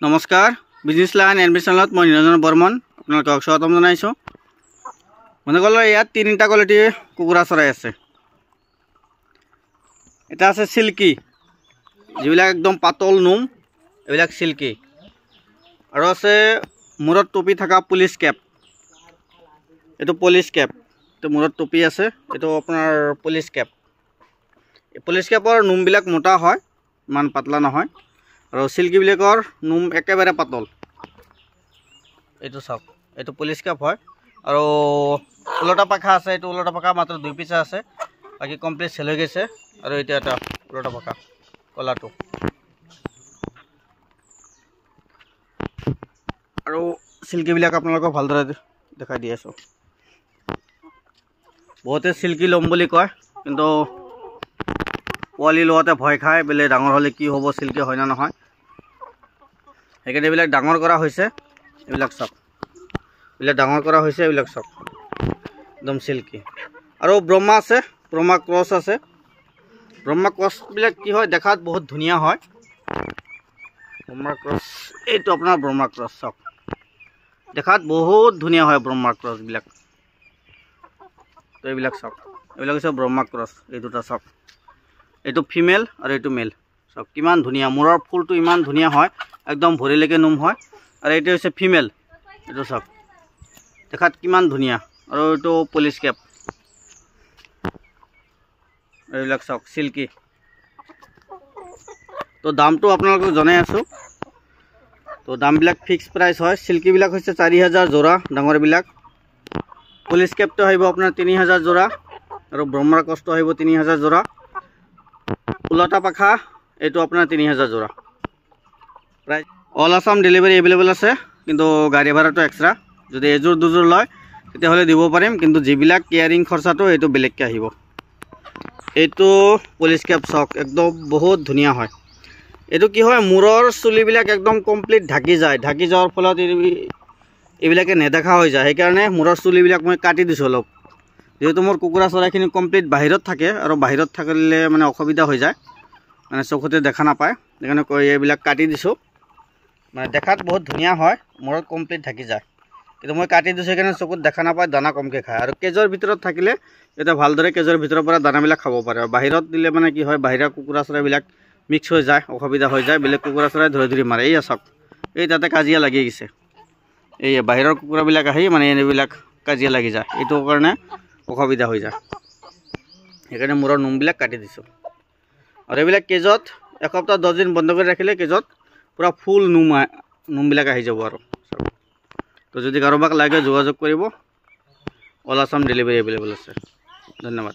নমস্কাৰ business line এডমিশ্যনত মই নিৰঞ্জন বৰ্মন আপোনালোকক স্বাগতম জনাইছোঁ। বন্ধুসকল ইয়াত তিনিটা কোৱালিটিৰ কুকুৰা চৰাই আছে। এটা আছে চিল্কি, যিবিলাক একদম পাতল নোম, এইবিলাক চিল্কি। আৰু আছে মূৰত টুপি থকা পুলিচ কেপ, এইটো পুলিচ কেপ। এইটো মূৰত টুপি আছে, এইটো আপোনাৰ পুলিচ কেপ। এই পুলিচ কেপৰ নোমবিলাক মোটা হয়, ইমান পাতলা নহয়। আৰু চিল্কিবিলাকৰ নোম একেবাৰে পাতল। এইটো চাওক, এইটো পুলিচ কেপ হয়। আৰু ওলটা পাখা আছে, এইটো ওলটা পাখা মাত্ৰ 2 পিচ আছে, বাকী কমপ্লিট চেল হৈ গৈছে। আৰু এতিয়া এটা ওলটা পাখা কলাটো। আৰু চিল্কিবিলাক আপোনালোকক ভালদৰে দেখাই দি আছোঁ। বহুতে চিল্কি ল'ম বুলি কয়, কিন্তু পোৱালি লোৱাতে ভয় খায়, বোলে ডাঙৰ হ'লে কি হ'ব, চিল্কি হয় না নহয়। সেইকাৰণে এইবিলাক ডাঙৰ কৰা হৈছে। এইবিলাক চাওক, এইবিলাক ডাঙৰ কৰা হৈছে, এইবিলাক চাওক একদম চিল্কি। আৰু ব্ৰহ্মা আছে, ব্ৰহ্মা ক্ৰছ আছে। ব্ৰহ্মা ক্ৰছবিলাক কি হয়, দেখাত বহুত ধুনীয়া হয়। ব্ৰহ্মা ক্ৰছ, এইটো আপোনাৰ ব্ৰহ্মা ক্ৰছ চাওক, দেখাত বহুত ধুনীয়া হয় ব্ৰহ্মা ক্ৰছবিলাক। তো এইবিলাক চাওক, এইবিলাক হৈছে ব্ৰহ্মা ক্ৰছ। এই দুটা চাওক, এইটো ফিমেল আৰু এইটো মেল। চাওক কিমান ধুনীয়া, মূৰৰ ফুলটো ইমান ধুনীয়া হয়, একদম ভৰিলৈকে নোম হয়। আৰু এইটো হৈছে ফিমেল, এইটো চাওক দেখাত কিমান ধুনীয়া। আৰু এইটো পুলিচ কেপ, এইবিলাক চাওক চিল্কি। তো দামটো আপোনালোকক জনাই আছোঁ। তো দামবিলাক ফিক্স প্ৰাইচ হয়। চিল্কিবিলাক হৈছে 4000 যোৰা ডাঙৰবিলাক। পুলিচ কেপটো আহিব আপোনাৰ 3000 যোৰা। আৰু ব্ৰহ্মাৰ ক্ৰছটো আহিব 3000 যোৰা। ওলটা পাখা এইটো আপোনাৰ 3000 যোৰা। প্ৰায় অল আছাম ডেলিভাৰী এভেইলেবল আছে, কিন্তু গাড়ী ভাড়াটো এক্সট্ৰা। যদি এযোৰ দুযোৰ লয় তেতিয়াহ'লে দিব পাৰিম, কিন্তু যিবিলাক কেয়াৰিং খৰচাটো এইটো বেলেগকৈ আহিব। এইটো পুলিচ কেপ চাওক, একদম বহুত ধুনীয়া হয়। এইটো কি হয়, মূৰৰ চুলিবিলাক একদম কমপ্লিট ঢাকি যায়। ঢাকি যোৱাৰ ফলত এইবিলাকে নেদেখা হৈ যায়। সেইকাৰণে মূৰৰ চুলিবিলাক মই কাটি দিছোঁ অলপ। যিহেতু মোৰ কুকুৰা চৰাইখিনি কমপ্লিট বাহিৰত থাকে, আৰু বাহিৰত থাকিলে মানে অসুবিধা হৈ যায়, মানে চকুতে দেখা নাপায়। সেইকাৰণে এইবিলাক কাটি দিছোঁ। মানে দেখাত বহুত ধুনীয়া হয়, মূৰত কমপ্লিট ঢাকি যায়, কিন্তু মই কাটি দিছোঁ সেইকাৰণে চকুত দেখা নাপায়, দানা কমকৈ খায়। আৰু কেজৰ ভিতৰত থাকিলে এতিয়া ভালদৰে কেজৰ ভিতৰৰ পৰা দানাবিলাক খাব পাৰে। আৰু বাহিৰত দিলে মানে কি হয়, বাহিৰা কুকুৰা চৰাইবিলাক মিক্স হৈ যায়, অসুবিধা হৈ যায়, বেলেগ কুকুৰা চৰাই ধৰি ধৰি মাৰে। এইয়া চাওক, এই তাতে কাজিয়া লাগি গৈছে। এই বাহিৰৰ কুকুৰাবিলাক আহি মানে এইবিলাক কাজিয়া লাগি যায়, এইটো কাৰণে অসুবিধা হৈ যায়। সেইকাৰণে মূৰৰ নোমবিলাক কাটি দিছোঁ। আৰু এইবিলাক কেজত 1 সপ্তাহ 10 দিন বন্ধ কৰি ৰাখিলে কেজত পূৰা ফুল নোমবিলাক আহি যাব। আৰু তো যদি কাৰোবাক লাগে যোগাযোগ কৰিব, অল আছাম ডেলিভাৰী এভেইলেবল আছে। ধন্যবাদ।